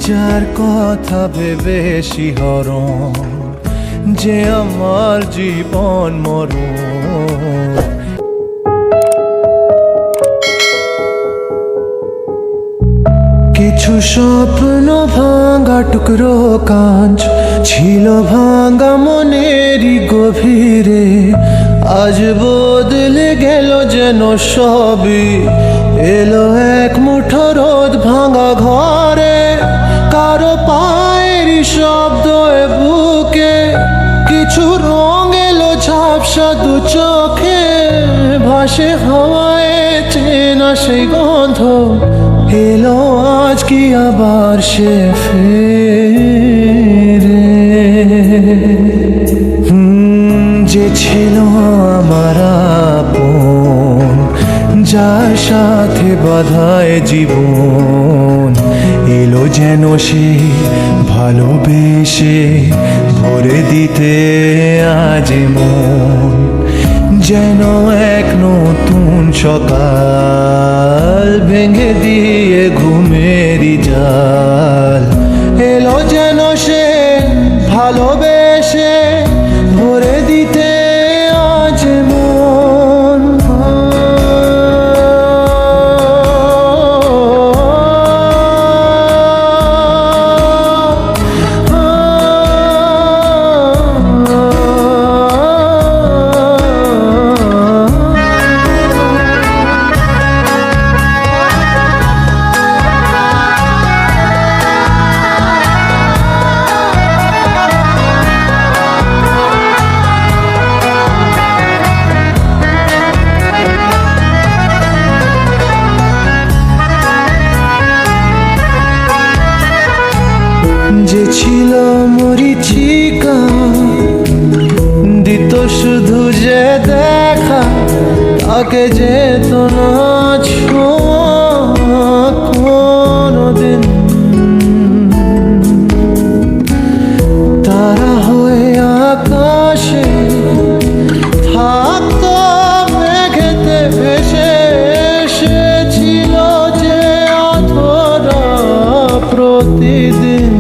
যার কথা ভেবে শিহরণ যে আমার জীবন মরণ। কিছু স্বপ্ন ভাঙা টুকরো কাঁচ ছিল ভাঙা মনেরই গভীরে, আজ বদলে গেল যেন সবই। এলো এক মুঠো রোদ ভাঙা ঘরে, কারো পায়ের শব্দ বুকে, কিছু রং এলো ঝাপসা দু চোখে, ভাসে হাওয়ায় চেনা সেই গন্ধ। এলো আজ কি আবার সে ফেরে? যে ছিল আমার আপন, যার সাথে বাঁধায় জীবন, এলো যেন সে ভালোবেসে ভরে দিতে আজ মন। যেন এক নতুন সকাল ভেঙে দিয়ে ঘুমেরই জাল, এলো যেন সে ভালোবেসে ভরে দিতে আজ মন। যে ছিল মরিচিকা, দিত শুধু যে দেখা, তাকে যেত না ছোঁয়া কোনোদিন। তারা হয়ে আকাশে থাকতো মেঘেতে ভেসে, এসেছিল যে অধরা প্রতিদিন।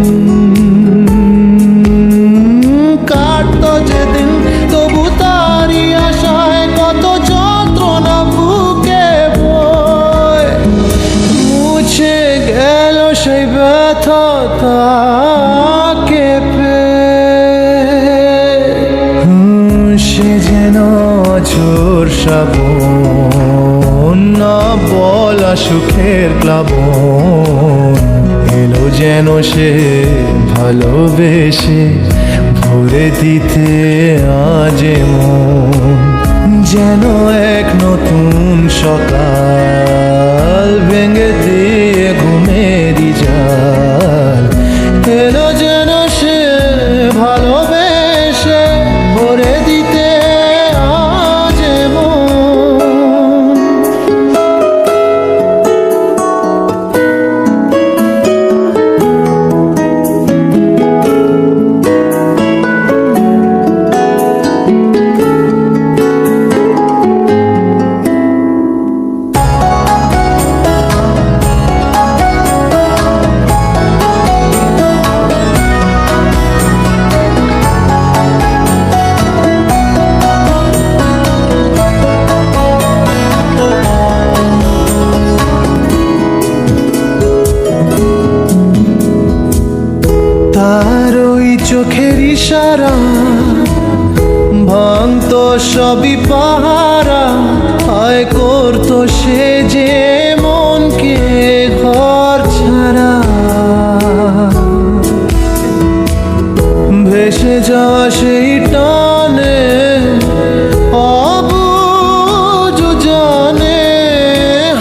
কাটতো যেদিন তবু তারই আশায় কত যন্ত্রণা বুকে বয়, মুছে গেল সেই ব্যথা তাকে পেয়ে। সে যেন ঝোর শ্রাবণ, না বলা সুখের প্লাবন, এলো যেন সে ভালোবেসে ভরে দিতে আজ মন। যেন এক নতুন সকাল ভেঙে দিয়ে ঘুমেরই জাল, এলো যেন সে ভালোবেসে ভরে দিতে আজ মন। তার ওই চোখের ইশারা ভাঙতো সবই পাহারা, আয় করতো সে যে মনকে ঘর ছাড়া। ভেসে যাওয়া সেই টানে অবুঝ জানে,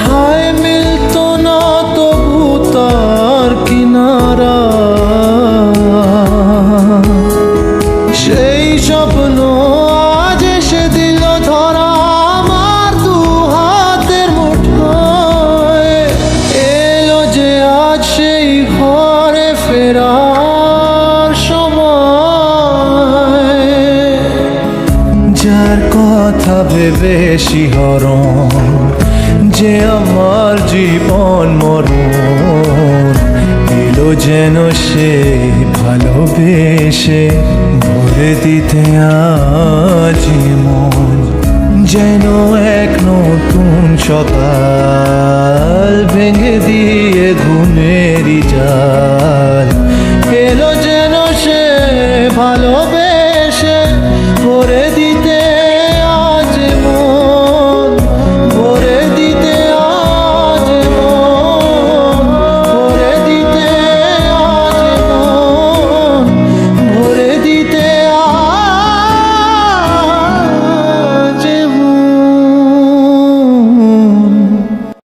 হায় মিলতো না তবু তার কিনারা। সেই স্বপ্ন আজ এসে দিল ধরা আমার দু হাতের মুঠোয়, এলো যে আজ সেই ঘরে ফেরার সময়। যার কথা ভেবে শিহরণ যে আমার জীবন মরণ, এলো যেন সে ভালোবেসে ভরে দিতে আজি মন, যেন এক নতুন সকাল ভেঙে দিয়ে ঘুমেরই যায়।